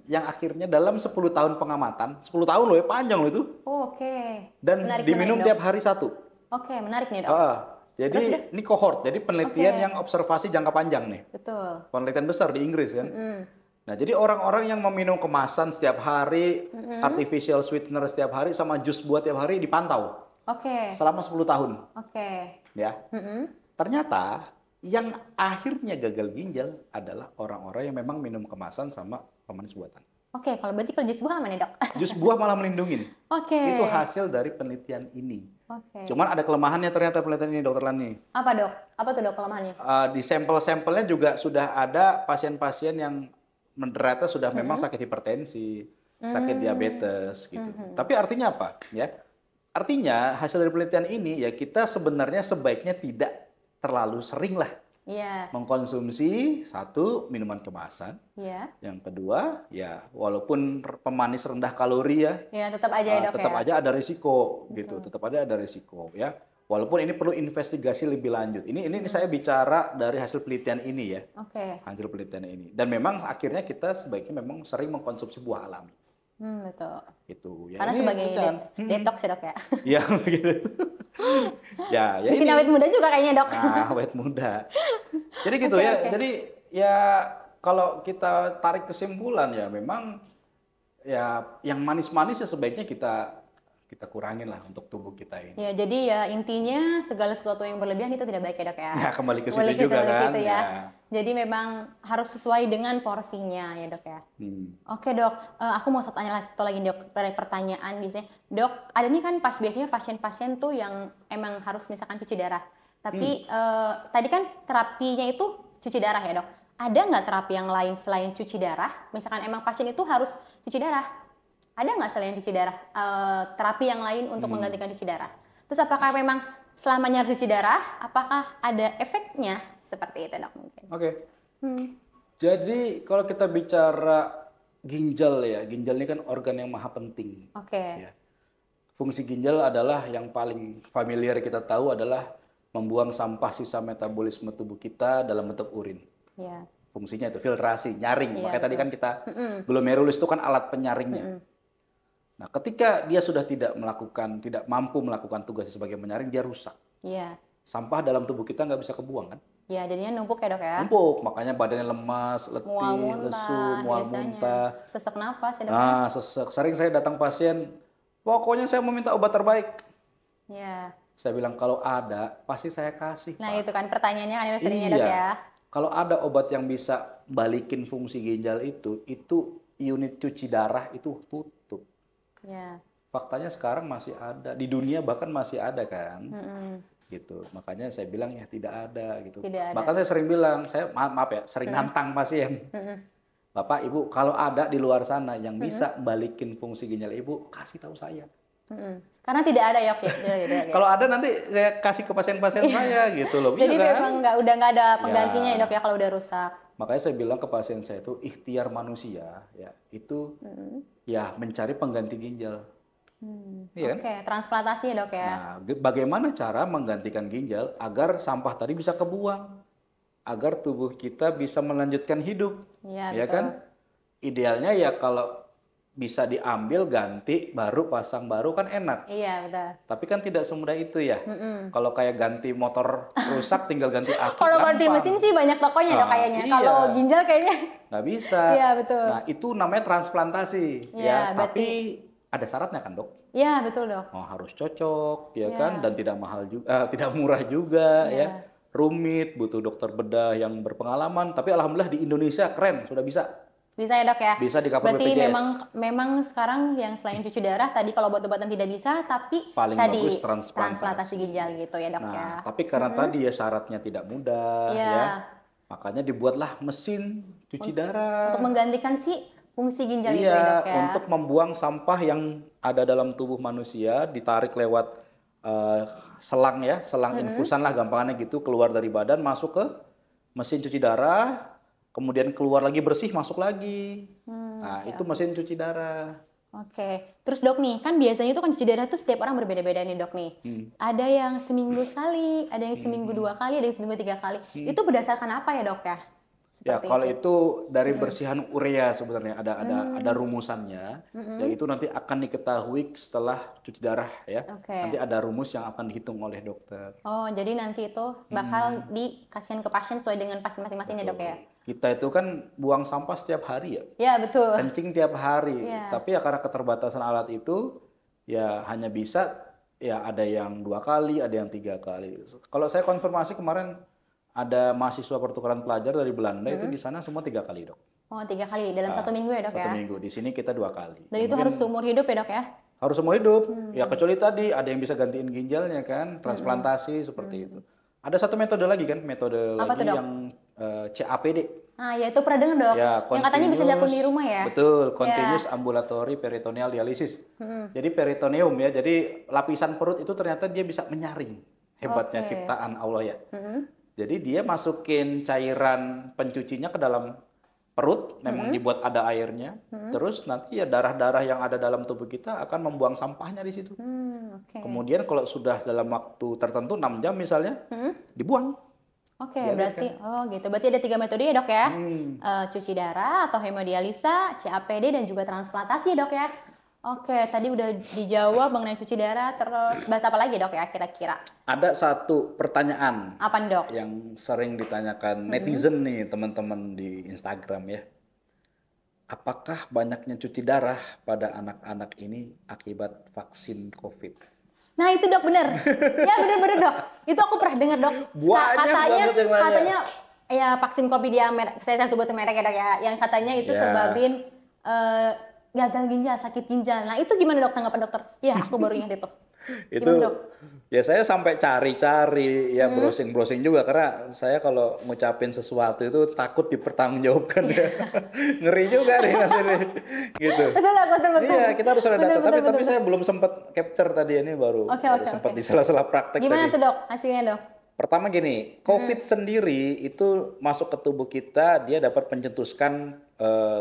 Speaker 2: yang akhirnya dalam 10 tahun pengamatan, 10 tahun loh ya, panjang loh itu,
Speaker 1: Oh, oke.
Speaker 2: dan
Speaker 1: Menarik,
Speaker 2: diminum
Speaker 1: menarik, Dok.
Speaker 2: tiap hari satu.
Speaker 1: Oke, menarik nih, Dok.
Speaker 2: Jadi
Speaker 1: Terus deh.
Speaker 2: ini kohort, jadi penelitian
Speaker 1: Oke.
Speaker 2: yang observasi jangka panjang nih.
Speaker 1: Betul.
Speaker 2: Penelitian besar di Inggris kan. Nah, jadi orang-orang yang meminum kemasan setiap hari, artificial sweetener setiap hari, sama jus buah tiap hari dipantau
Speaker 1: Oke.
Speaker 2: selama 10 tahun.
Speaker 1: Oke.
Speaker 2: Ya. Ternyata yang akhirnya gagal ginjal adalah orang-orang yang memang minum kemasan sama pemanis buatan.
Speaker 1: Oke, kalau berarti kalau jus buah aman ya, Dok?
Speaker 2: Jus buah malah melindungi.
Speaker 1: Oke.
Speaker 2: Itu hasil dari penelitian ini.
Speaker 1: Oke.
Speaker 2: Cuman ada kelemahannya ternyata penelitian ini, Dokter Lani.
Speaker 1: Apa, Dok? Apa tuh, Dok, kelemahannya?
Speaker 2: Di sampel-sampelnya juga sudah ada pasien-pasien yang ternyata sudah memang sakit hipertensi, sakit diabetes gitu. Tapi artinya apa? Ya, artinya hasil dari penelitian ini ya kita sebenarnya sebaiknya tidak terlalu sering lah
Speaker 1: Iya.
Speaker 2: mengkonsumsi satu minuman kemasan.
Speaker 1: Iya.
Speaker 2: Yang kedua ya walaupun pemanis rendah kalori ya,
Speaker 1: Ya, tetap aja ya, Dok
Speaker 2: tetap
Speaker 1: ya.
Speaker 2: aja ada risiko gitu, tetap ada risiko ya. Walaupun ini perlu investigasi lebih lanjut. Ini saya bicara dari hasil penelitian ini ya.
Speaker 1: Oke.
Speaker 2: Hasil penelitian ini. Dan memang akhirnya kita sebaiknya memang sering mengkonsumsi buah alami.
Speaker 1: Betul.
Speaker 2: Gitu. Ya,
Speaker 1: Karena
Speaker 2: ini
Speaker 1: sebagai
Speaker 2: penelitian.
Speaker 1: detox ya, Dok ya.
Speaker 2: Ya, begitu. ya
Speaker 1: Bikin
Speaker 2: ini.
Speaker 1: awet muda juga kayaknya, Dok.
Speaker 2: Nah, awet muda. Jadi gitu
Speaker 1: Oke,
Speaker 2: ya.
Speaker 1: oke.
Speaker 2: Jadi ya kalau kita tarik kesimpulan ya memang ya yang manis-manis ya sebaiknya kita kurangin lah untuk tubuh kita ini.
Speaker 1: Ya, jadi ya intinya segala sesuatu yang berlebihan itu tidak baik ya, Dok ya.
Speaker 2: Ya, kembali ke situ
Speaker 1: Kembali
Speaker 2: juga
Speaker 1: kembali ke
Speaker 2: kan.
Speaker 1: situ ya.
Speaker 2: Ya.
Speaker 1: Jadi memang harus sesuai dengan porsinya ya, Dok ya. Oke, Dok, aku mau tanya satu lagi, Dok, dari pertanyaan biasanya. Dok, ada nih kan biasanya pasien-pasien tuh yang emang harus misalkan cuci darah. Tapi tadi kan terapinya itu cuci darah ya, Dok. Ada nggak terapi yang lain selain cuci darah? Misalkan emang pasien itu harus cuci darah. Ada nggak selain cuci darah terapi yang lain untuk menggantikan cuci darah? Terus apakah memang selamanya harus cuci darah? Apakah ada efeknya seperti itu, Dok, mungkin?
Speaker 2: Oke. Jadi kalau kita bicara ginjal ya, ginjal ini kan organ yang maha penting.
Speaker 1: Oke.
Speaker 2: Ya. Fungsi ginjal adalah yang paling familiar kita tahu adalah membuang sampah sisa metabolisme tubuh kita dalam bentuk urin.
Speaker 1: Ya.
Speaker 2: Fungsinya itu filtrasi, nyaring.
Speaker 1: Iya,
Speaker 2: Makanya tadi
Speaker 1: betul.
Speaker 2: kan kita glomerulus itu kan alat penyaringnya. Nah, ketika dia sudah tidak mampu melakukan tugasnya sebagai menyaring, dia rusak.
Speaker 1: Iya.
Speaker 2: Sampah dalam tubuh kita nggak bisa kebuang kan?
Speaker 1: Ya, jadinya numpuk ya dok ya.
Speaker 2: Numpuk, makanya badannya lemas, letih,
Speaker 1: Mual muntah,
Speaker 2: lesu, mual
Speaker 1: biasanya.
Speaker 2: muntah.
Speaker 1: Sesak nafas ya dok ya.
Speaker 2: Nah, sesek. Sering saya datang pasien, pokoknya saya meminta obat terbaik.
Speaker 1: Ya.
Speaker 2: Saya bilang kalau ada, pasti saya kasih.
Speaker 1: Nah
Speaker 2: Pak.
Speaker 1: itu kan pertanyaannya kan seringnya dok
Speaker 2: Iya.
Speaker 1: ya.
Speaker 2: Kalau ada obat yang bisa balikin fungsi ginjal itu unit cuci darah itu tutup.
Speaker 1: Ya.
Speaker 2: Faktanya sekarang masih ada, di dunia bahkan masih ada kan.
Speaker 1: Mm-mm.
Speaker 2: Gitu. Makanya saya bilang ya tidak ada gitu.
Speaker 1: Tidak ada.
Speaker 2: Bahkan saya sering bilang, maaf ya, sering nantang pasien. Bapak, Ibu, kalau ada di luar sana yang bisa balikin fungsi ginjal Ibu, kasih tahu saya.
Speaker 1: Karena tidak ada ya, Oke. Tidak ada.
Speaker 2: Kalau ada nanti saya kasih ke pasien-pasien saya gitu loh.
Speaker 1: Jadi
Speaker 2: Iya kan?
Speaker 1: memang udah nggak ada penggantinya ya dok ya kalau udah rusak.
Speaker 2: Makanya saya bilang ke pasien saya itu ikhtiar manusia ya itu ya mencari pengganti ginjal. Iya kan?
Speaker 1: Oke, transplantasi ya dok ya.
Speaker 2: Nah, bagaimana cara menggantikan ginjal agar sampah tadi bisa kebuang, agar tubuh kita bisa melanjutkan hidup,
Speaker 1: Iya
Speaker 2: ya
Speaker 1: betul.
Speaker 2: kan? Idealnya ya kalau bisa diambil ganti baru pasang baru kan enak.
Speaker 1: Iya betul.
Speaker 2: Tapi kan tidak semudah itu ya. Kalau kayak ganti motor rusak tinggal ganti aki.
Speaker 1: Kalau ganti
Speaker 2: gampang.
Speaker 1: mesin sih banyak tokonya dok
Speaker 2: Nah,
Speaker 1: kayaknya.
Speaker 2: iya.
Speaker 1: Kalau ginjal kayaknya.
Speaker 2: Nggak bisa.
Speaker 1: Iya betul.
Speaker 2: Nah itu namanya transplantasi.
Speaker 1: Iya,
Speaker 2: Ya, tapi ada syaratnya kan dok.
Speaker 1: Iya betul dok.
Speaker 2: Oh, harus cocok, ya
Speaker 1: Iya.
Speaker 2: kan, dan tidak mahal juga, tidak murah juga,
Speaker 1: Iya.
Speaker 2: ya. Rumit, butuh dokter bedah yang berpengalaman. Tapi alhamdulillah di Indonesia keren, sudah bisa.
Speaker 1: Bisa ya dok ya.
Speaker 2: Bisa di cover
Speaker 1: Berarti
Speaker 2: BPJS.
Speaker 1: memang sekarang yang selain cuci darah tadi kalau obat-obatan tidak bisa, tapi
Speaker 2: Paling
Speaker 1: tadi
Speaker 2: bagus transplantasi.
Speaker 1: ginjal gitu ya dok ya.
Speaker 2: Nah, tapi karena tadi ya syaratnya tidak mudah,
Speaker 1: Iya.
Speaker 2: ya. Makanya dibuatlah mesin cuci darah.
Speaker 1: Untuk menggantikan si fungsi ginjal itu
Speaker 2: Iya,
Speaker 1: ya dok ya.
Speaker 2: untuk membuang sampah yang ada dalam tubuh manusia, ditarik lewat selang ya, selang infusan lah gampangannya gitu, keluar dari badan, masuk ke mesin cuci darah, kemudian keluar lagi bersih, masuk lagi. Nah, itu mesin cuci darah.
Speaker 1: Oke, terus dok nih, kan biasanya itu kan cuci darah tuh setiap orang berbeda-beda nih dok nih. Ada yang seminggu sekali, ada yang seminggu 2 kali, ada yang seminggu 3 kali. Itu berdasarkan apa ya dok ya?
Speaker 2: Ya,
Speaker 1: Seperti
Speaker 2: kalau itu dari bersihan urea sebenarnya ada rumusannya, yaitu nanti akan diketahui setelah cuci darah ya.
Speaker 1: Oke.
Speaker 2: Nanti ada rumus yang akan dihitung oleh dokter.
Speaker 1: Oh, jadi nanti itu bakal dikasihkan ke pasien sesuai dengan pasien masing-masing ya dok ya?
Speaker 2: Kita itu kan buang sampah setiap hari ya,
Speaker 1: Ya betul.
Speaker 2: kencing tiap hari.
Speaker 1: Iya.
Speaker 2: Tapi ya karena keterbatasan alat itu, ya hanya bisa ya ada yang 2 kali, ada yang 3 kali. Kalau saya konfirmasi kemarin ada mahasiswa pertukaran pelajar dari Belanda itu di sana semua 3 kali dok.
Speaker 1: Oh 3 kali dalam 1 minggu ya dok
Speaker 2: 1
Speaker 1: ya?
Speaker 2: minggu. Di sini kita 2 kali.
Speaker 1: Dan itu harus seumur hidup ya dok ya?
Speaker 2: Harus seumur hidup. Ya kecuali tadi ada yang bisa gantiin ginjalnya kan, transplantasi seperti itu. Ada satu metode lagi kan, metode
Speaker 1: Apa
Speaker 2: lagi
Speaker 1: tuh, Dok?
Speaker 2: yang CAPD.
Speaker 1: Ah ya itu pernah dengar dok?
Speaker 2: Ya,
Speaker 1: Yang katanya bisa dilakukan di rumah ya?
Speaker 2: Betul, continuous ambulatory peritoneal dialysis. Jadi peritoneum ya, jadi lapisan perut itu ternyata dia bisa menyaring. Hebatnya
Speaker 1: Oke.
Speaker 2: ciptaan Allah ya. Jadi dia masukin cairan pencucinya ke dalam perut, memang dibuat ada airnya. Terus nanti ya darah-darah yang ada dalam tubuh kita akan membuang sampahnya di situ.
Speaker 1: Oke.
Speaker 2: Kemudian kalau sudah dalam waktu tertentu 6 jam misalnya, dibuang.
Speaker 1: Oke,
Speaker 2: Iya,
Speaker 1: berarti oh gitu. Berarti ada 3 metode ya dok ya? Cuci darah atau hemodialisa, CAPD dan juga transplantasi ya dok ya. Oke, tadi udah dijawab mengenai cuci darah, terus bahas apa lagi dok ya kira-kira?
Speaker 2: Ada satu pertanyaan
Speaker 1: Apa nih dok?
Speaker 2: yang sering ditanyakan netizen nih teman-teman di Instagram ya. Apakah banyaknya cuci darah pada anak-anak ini akibat vaksin COVID?
Speaker 1: Nah itu dok bener, ya bener-bener dok. Itu aku pernah dengar dok.
Speaker 2: Banyak banget yang nanya.
Speaker 1: Katanya ya vaksin COVID yang saya sebutin merek ya dok ya, yang katanya itu
Speaker 2: Ya.
Speaker 1: sebabin gagal ginjal, sakit ginjal. Nah itu gimana dok tanggapan dokter? Ya aku baru ingat itu.
Speaker 2: Itu
Speaker 1: Gimana, Dok?
Speaker 2: ya saya sampai cari-cari ya browsing-browsing juga karena saya kalau ngucapin sesuatu itu takut dipertanggungjawabkan ya. Ngeri juga nih nanti nih. Gitu.
Speaker 1: Betul dok, betul.
Speaker 2: Iya, kita harus ada data.
Speaker 1: Betul,
Speaker 2: Tapi
Speaker 1: betul.
Speaker 2: saya belum sempat capture tadi ini baru
Speaker 1: Oke,
Speaker 2: sempat
Speaker 1: oke.
Speaker 2: di sela-sela praktek
Speaker 1: Gimana
Speaker 2: tadi.
Speaker 1: tuh dok hasilnya dok?
Speaker 2: Pertama gini, COVID sendiri itu masuk ke tubuh kita, dia dapat mencetuskan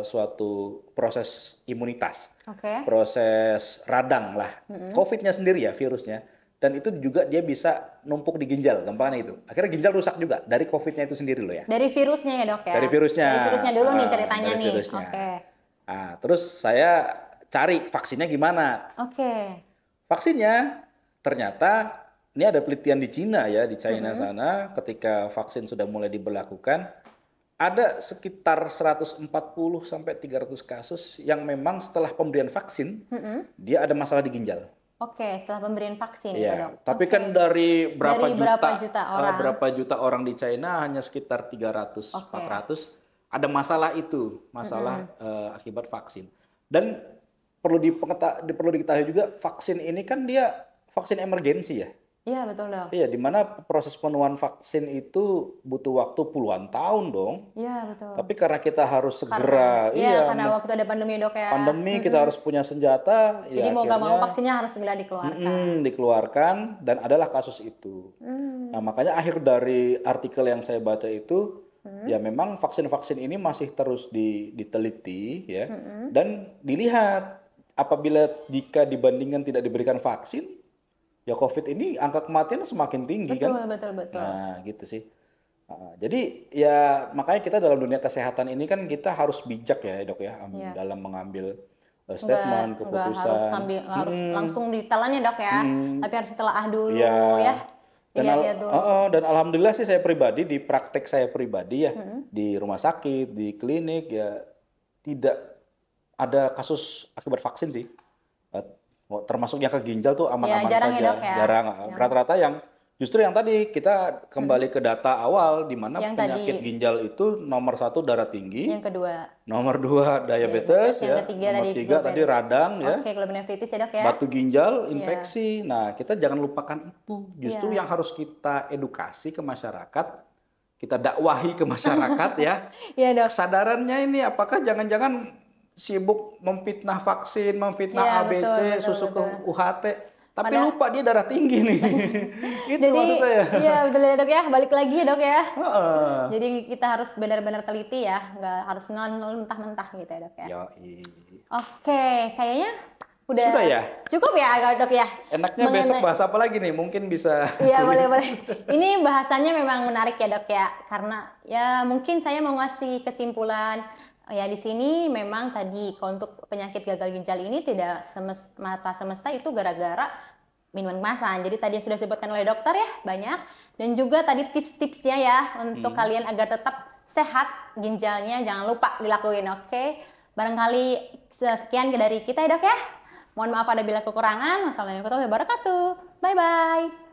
Speaker 2: suatu proses imunitas,
Speaker 1: Oke.
Speaker 2: proses radang lah. COVID-nya sendiri ya, virusnya, dan itu juga dia bisa numpuk di ginjal, gampangnya itu. Akhirnya ginjal rusak juga dari COVID-nya itu sendiri loh ya.
Speaker 1: Dari virusnya ya dok ya?
Speaker 2: Dari virusnya.
Speaker 1: Dari virusnya dulu nih ceritanya
Speaker 2: dari
Speaker 1: nih.
Speaker 2: virusnya.
Speaker 1: Oke.
Speaker 2: Nah, terus saya cari vaksinnya gimana.
Speaker 1: Oke.
Speaker 2: Vaksinnya ternyata ini ada penelitian di Cina ya, di China sana ketika vaksin sudah mulai diberlakukan, ada sekitar 140 sampai 300 kasus yang memang setelah pemberian vaksin dia ada masalah di ginjal.
Speaker 1: Oke, setelah pemberian vaksin
Speaker 2: Iya,
Speaker 1: gitu dok.
Speaker 2: tapi
Speaker 1: Oke.
Speaker 2: kan dari berapa
Speaker 1: Dari
Speaker 2: juta,
Speaker 1: berapa juta orang?
Speaker 2: berapa juta orang di China hanya sekitar 300, 400 ada masalah itu, masalah akibat vaksin. Dan perlu diketahui juga vaksin ini kan dia vaksin emergensi ya.
Speaker 1: Iya betul dok.
Speaker 2: Iya, di mana proses penemuan vaksin itu butuh waktu puluhan tahun dong.
Speaker 1: Iya betul.
Speaker 2: Tapi karena kita harus
Speaker 1: Karena,
Speaker 2: segera,
Speaker 1: karena waktu ada pandemi dok ya.
Speaker 2: pandemi kita harus punya senjata.
Speaker 1: Jadi
Speaker 2: ya
Speaker 1: mau nggak mau
Speaker 2: akhirnya
Speaker 1: vaksinnya harus segera dikeluarkan.
Speaker 2: dikeluarkan dan adalah kasus itu. Nah makanya akhir dari artikel yang saya baca itu ya memang vaksin-vaksin ini masih terus diteliti ya dan dilihat apabila jika dibandingkan tidak diberikan vaksin ya COVID ini angka kematian semakin tinggi kan.
Speaker 1: Betul.
Speaker 2: Nah gitu sih. Jadi ya makanya kita dalam dunia kesehatan ini kan kita harus bijak ya dok ya dalam mengambil statement, keputusan.
Speaker 1: Nggak harus langsung ditelan ya dok ya, tapi harus ditelaah dulu ya.
Speaker 2: Dan alhamdulillah sih saya pribadi di praktek saya pribadi ya di rumah sakit, di klinik ya tidak ada kasus akibat vaksin sih. Termasuk yang ke ginjal tuh aman-aman
Speaker 1: jarang
Speaker 2: saja.
Speaker 1: Ya, dok, ya?
Speaker 2: Jarang. Rata-rata yang justru yang tadi kita kembali ke data awal di mana penyakit ginjal itu nomor 1 darah tinggi.
Speaker 1: Yang kedua.
Speaker 2: Nomor 2 diabetes ya.
Speaker 1: Nomor
Speaker 2: 3 tadi radang ya.
Speaker 1: Oke, glomerulonefritis ya dok ya.
Speaker 2: Batu ginjal, infeksi. Nah, kita jangan lupakan itu. Justru yang harus kita edukasi ke masyarakat, kita dakwahi ke masyarakat ya.
Speaker 1: Iya dok.
Speaker 2: Kesadarannya ini apakah jangan-jangan sibuk memfitnah vaksin, memfitnah ABC, susu ke UHT, tapi lupa dia darah tinggi nih. Itu
Speaker 1: jadi,
Speaker 2: maksud saya.
Speaker 1: Iya betul ya dok ya, balik lagi ya dok ya. Jadi kita harus benar-benar teliti ya, nggak harus mentah-mentah gitu ya dok ya. Oke, kayaknya udah
Speaker 2: ya?
Speaker 1: Cukup ya dok ya.
Speaker 2: Enaknya besok bahas apa lagi nih? Mungkin bisa.
Speaker 1: Iya boleh. Ini bahasannya memang menarik ya dok ya, karena ya mungkin saya mau ngasih kesimpulan. Ya di sini memang tadi untuk penyakit gagal ginjal ini tidak semesta itu gara-gara minuman kemasan. Jadi tadi yang sudah disebutkan oleh dokter ya banyak, dan juga tadi tips-tipsnya ya untuk kalian agar tetap sehat ginjalnya jangan lupa dilakuin. Oke. Barangkali sekian dari kita ya dok ya. Mohon maaf apabila kekurangan. Wassalamualaikum warahmatullahi wabarakatuh. Bye bye.